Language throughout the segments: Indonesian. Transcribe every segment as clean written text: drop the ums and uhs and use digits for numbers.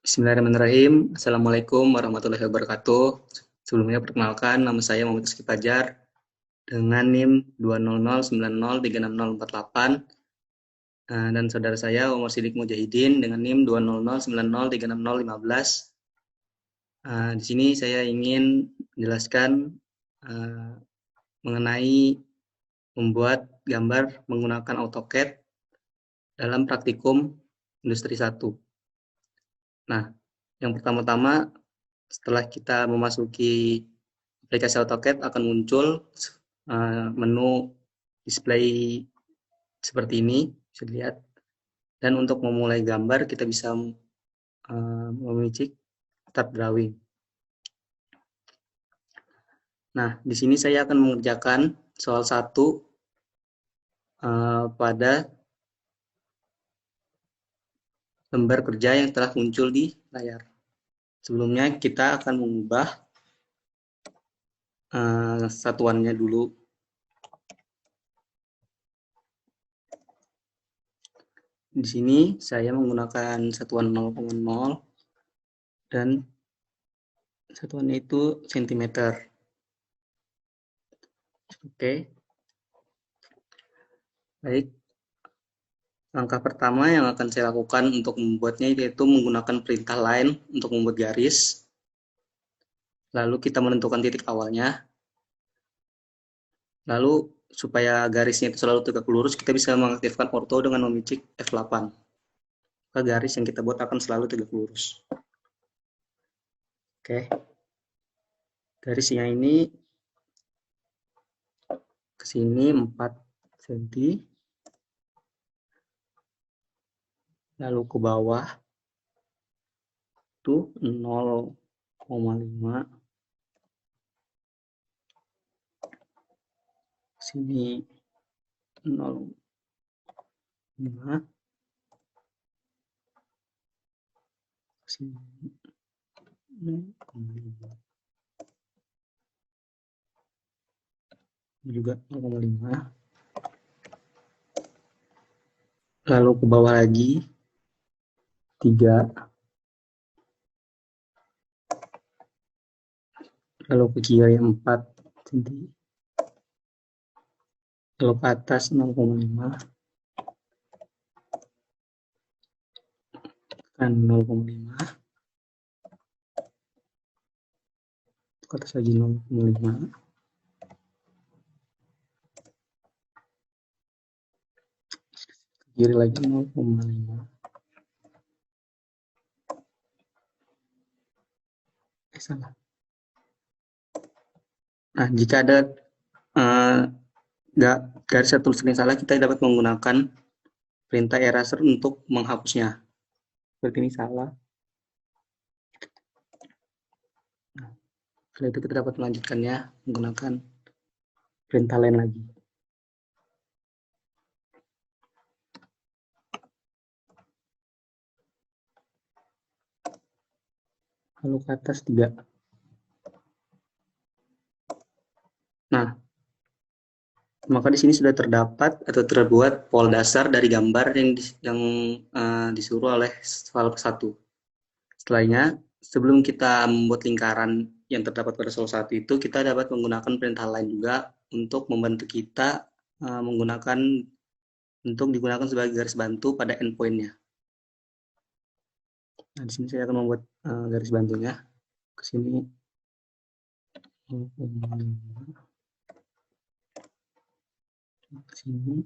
Bismillahirrahmanirrahim. Assalamualaikum warahmatullahi wabarakatuh. Sebelumnya perkenalkan, nama saya Muhammad Rizky Fajar dengan NIM 2009030360048 dan saudara saya Umar Sidik Mujahidin dengan NIM 2009030360015. Di sini saya ingin menjelaskan mengenai membuat gambar menggunakan AutoCAD dalam praktikum Industri 1. Nah, yang pertama-tama setelah kita memasuki aplikasi AutoCAD akan muncul menu display seperti ini, bisa dilihat. Dan untuk memulai gambar kita bisa memicik Start Drawing. Nah, di sini saya akan mengerjakan soal 1 pada lembar kerja yang telah muncul di layar. Sebelumnya kita akan mengubah satuannya dulu. Di sini saya menggunakan satuan 0,0 dan satuannya itu cm. Oke. Baik. Langkah pertama yang akan saya lakukan untuk membuatnya yaitu menggunakan perintah line untuk membuat garis. Lalu kita menentukan titik awalnya. Lalu supaya garisnya itu selalu tegak lurus, kita bisa mengaktifkan ortho dengan memicik F8. Maka garis yang kita buat akan selalu tegak lurus. Oke. Garisnya ini ke sini 4 cm. Lalu ke bawah itu 0,5. Sini 0,5. Sini 0,5. Juga 0,5. Lalu ke bawah lagi 3. Lalu ke kiri 4 cm. Lalu ke atas 0,5. Kan 0,5. Ke atas lagi 0,5. Kiri lagi 0,5. Salah. Nah, jika ada garis atau tulisan yang salah, kita dapat menggunakan perintah eraser untuk menghapusnya. Seperti ini salah. Nah, setelah itu kita dapat melanjutkannya menggunakan perintah lain lagi. Lalu ke atas 3. Nah, maka di sini sudah terdapat atau terbuat pola dasar dari gambar yang disuruh oleh soal 1. Setelahnya, sebelum kita membuat lingkaran yang terdapat pada soal 1 itu, kita dapat menggunakan perintah lain juga untuk membantu kita untuk digunakan sebagai garis bantu pada endpoint-nya. Nah, di sini saya akan membuat garis bantunya ke sini 0,5 ke sini.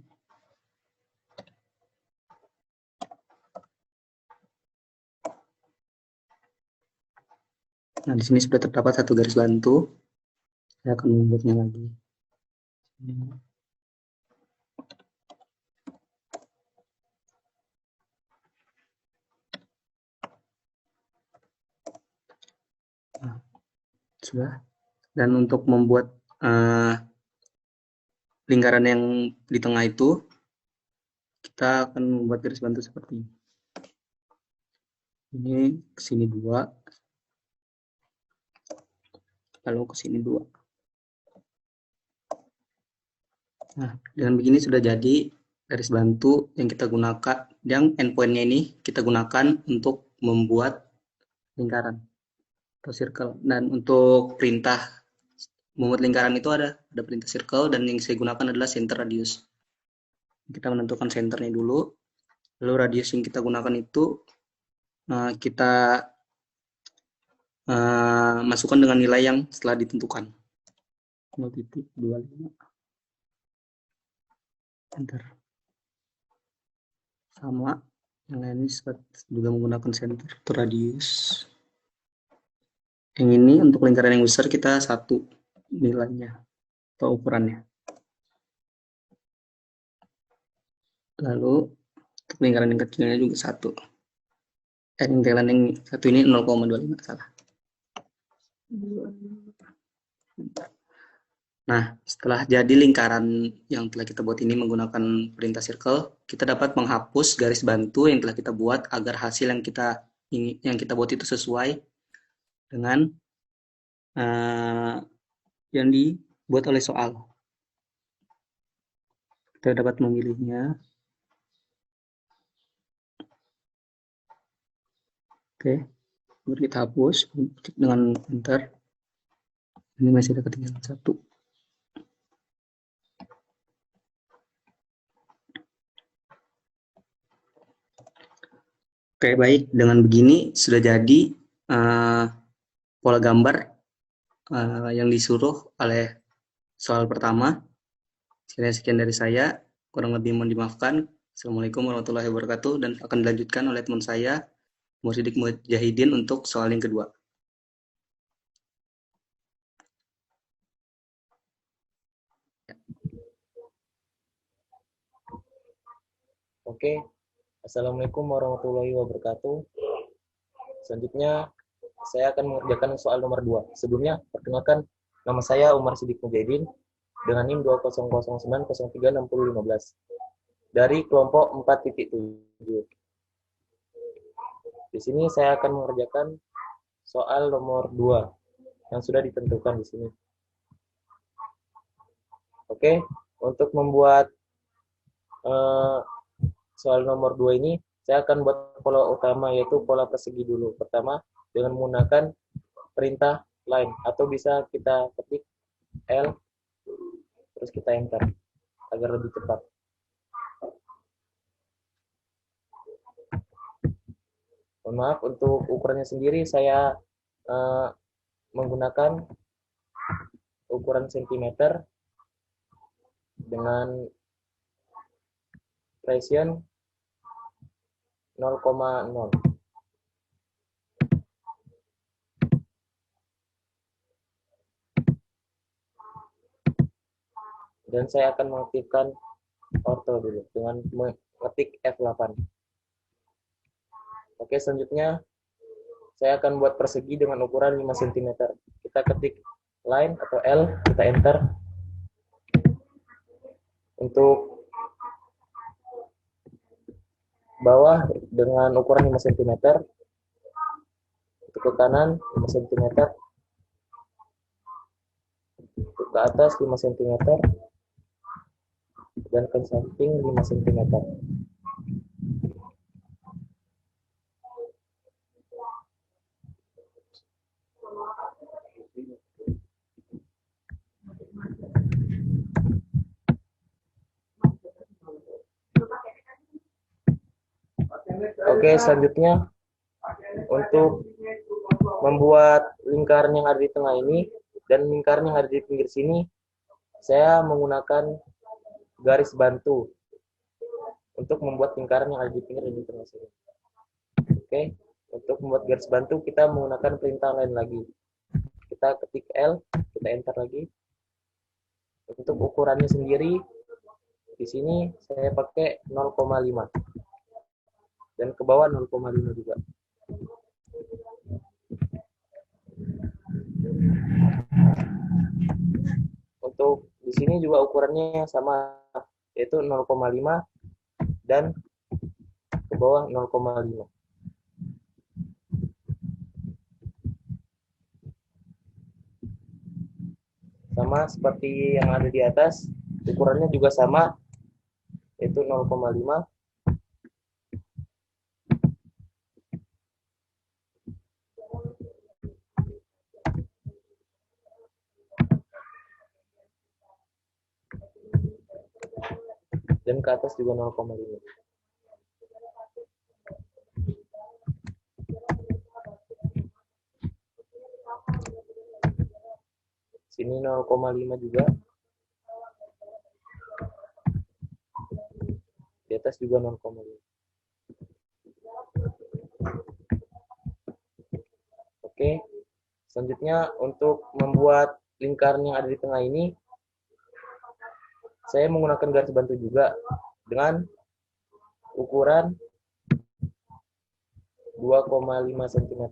Nah, di sini sudah terdapat satu garis bantu. Saya akan membuatnya lagi. Nah, sudah. Dan untuk membuat lingkaran yang di tengah itu, kita akan membuat garis bantu seperti ini. Ini ke sini 2, lalu ke sini 2. Nah, dengan begini sudah jadi garis bantu yang kita gunakan, yang endpoint-nya ini kita gunakan untuk membuat lingkaran atau circle. Dan untuk perintah membuat lingkaran itu ada perintah circle, dan yang saya gunakan adalah center radius. Kita menentukan centernya dulu, lalu radius yang kita gunakan itu kita masukkan dengan nilai yang setelah ditentukan. 0.25 enter. Sama yang lain ini juga menggunakan center atau radius. Yang ini untuk lingkaran yang besar kita 1 nilainya atau ukurannya. Lalu untuk lingkaran yang kecilnya juga 1. Lingkaran yang 1 ini 0,25 salah. Nah, setelah jadi lingkaran yang telah kita buat ini menggunakan perintah circle, kita dapat menghapus garis bantu yang telah kita buat agar hasil yang kita buat itu sesuai dengan yang dibuat oleh soal. Kita dapat memilihnya. Oke, baru kita hapus dengan enter. Ini masih ada ketinggalan 1. Oke, baik. Dengan begini sudah jadi pola gambar yang disuruh oleh soal pertama. Sekian dari saya. Kurang lebih mohon dimaafkan. Assalamualaikum warahmatullahi wabarakatuh. Dan akan dilanjutkan oleh teman saya, Mursidik Mujahidin, untuk soal yang kedua. Oke, Assalamualaikum warahmatullahi wabarakatuh. Selanjutnya, saya akan mengerjakan soal nomor 2. Sebelumnya, perkenalkan, nama saya Umar Sidik Mujahidin dengan NIM 2009036015 dari kelompok 4.7. Di sini saya akan mengerjakan soal nomor 2 yang sudah ditentukan di sini. Oke, untuk membuat soal nomor 2 ini, saya akan buat pola utama, yaitu pola persegi dulu. Pertama, dengan menggunakan perintah line, atau bisa kita ketik L, terus kita enter, agar lebih cepat. Mohon maaf, untuk ukurannya sendiri saya menggunakan ukuran cm dengan precision 0,0. Dan saya akan mengaktifkan ortho dulu dengan mengetik F8. Oke, selanjutnya saya akan buat persegi dengan ukuran 5 cm. Kita ketik line atau L, kita enter. Untuk bawah dengan ukuran 5 cm, untuk ke kanan 5 cm, untuk ke atas 5 cm, dan ke samping 5 cm. Oke, selanjutnya untuk membuat lingkaran yang ada di tengah ini dan lingkaran yang ada di pinggir sini, saya menggunakan garis bantu untuk membuat lingkaran yang ada di pinggir dan di tengah sini. Oke, untuk membuat garis bantu kita menggunakan perintah lain lagi. Kita ketik L, kita enter lagi. Untuk ukurannya sendiri, di sini saya pakai 0,5 dan ke bawah 0,5 juga. Untuk di sini juga ukurannya sama, yaitu 0,5 dan ke bawah 0,5. Sama seperti yang ada di atas, ukurannya juga sama, yaitu 0,5 dan ke atas juga 0,5. Sini 0,5 juga. Di atas juga 0,5. Oke, selanjutnya untuk membuat lingkaran yang ada di tengah ini, saya menggunakan garis bantu juga dengan ukuran 2,5 cm.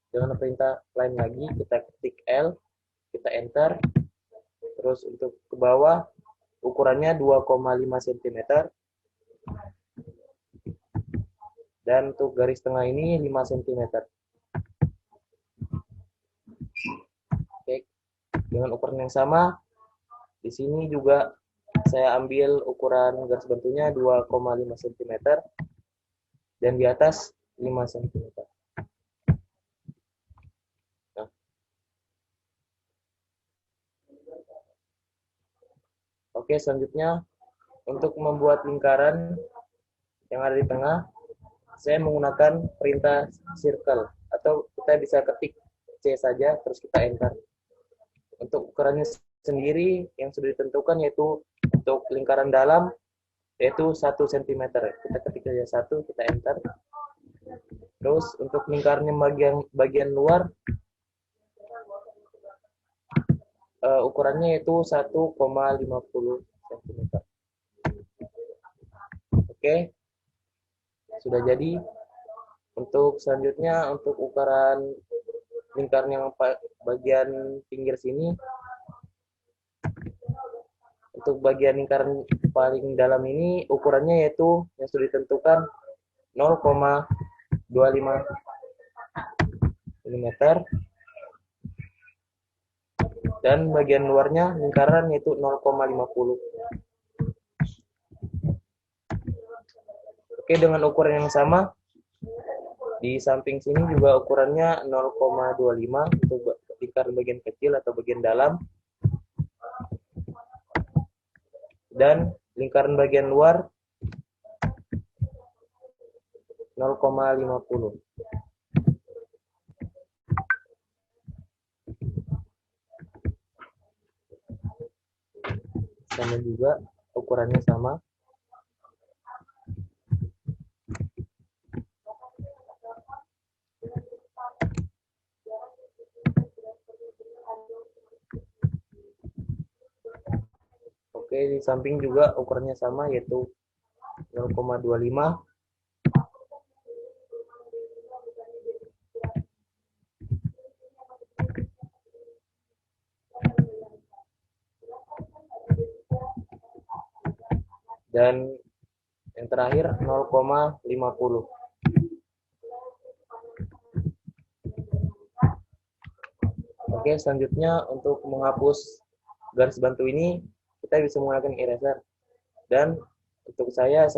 Dengan perintah lain lagi, kita ketik L, kita enter, terus untuk ke bawah ukurannya 2,5 cm, dan untuk garis tengah ini 5 cm. Oke, dengan ukuran yang sama, di sini juga saya ambil ukuran garis bantunya 2,5 cm dan di atas 5 cm. Nah, oke, selanjutnya untuk membuat lingkaran yang ada di tengah, saya menggunakan perintah circle atau kita bisa ketik C saja terus kita enter. Untuk ukurannya sendiri yang sudah ditentukan yaitu untuk lingkaran dalam yaitu 1 cm. Kita ketik saja 1, kita enter. Terus untuk lingkaran yang bagian luar ukurannya yaitu 1,50 cm. Oke, sudah jadi. Untuk selanjutnya untuk ukuran lingkaran yang bagian pinggir sini, untuk bagian lingkaran paling dalam ini ukurannya yaitu yang sudah ditentukan 0,25 mm dan bagian luarnya lingkaran yaitu 0,50. Oke, dengan ukuran yang sama di samping sini juga ukurannya 0,25 untuk lingkaran bagian kecil atau bagian dalam, dan lingkaran bagian luar 0,50. Sama juga ukurannya sama. Oke, di samping juga ukurannya sama yaitu 0,25. Dan yang terakhir 0,50. Oke, selanjutnya untuk menghapus garis bantu ini kita bisa menggunakan eraser. Dan untuk saya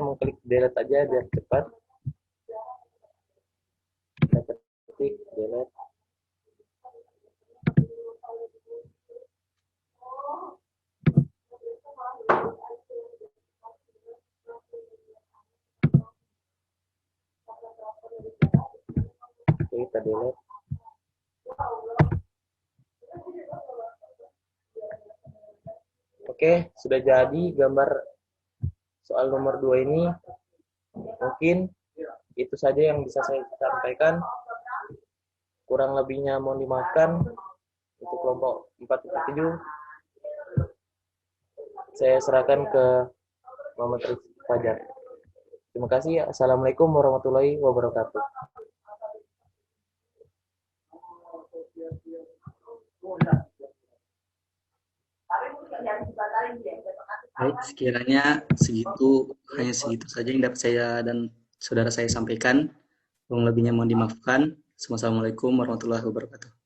mengklik delete aja biar cepat. Kita ketik delete. Oke, kita delete. Oke, sudah jadi gambar soal nomor 2 ini. Mungkin itu saja yang bisa saya sampaikan. Kurang lebihnya mohon dimaafkan. Untuk kelompok 4.7 saya serahkan ke Muhammad Rizky Fajar. Terima kasih. Assalamualaikum warahmatullahi wabarakatuh. Baik, sekiranya hanya segitu saja yang dapat saya dan saudara saya sampaikan. Kurang lebihnya mohon dimaafkan. Wassalamualaikum warahmatullahi wabarakatuh.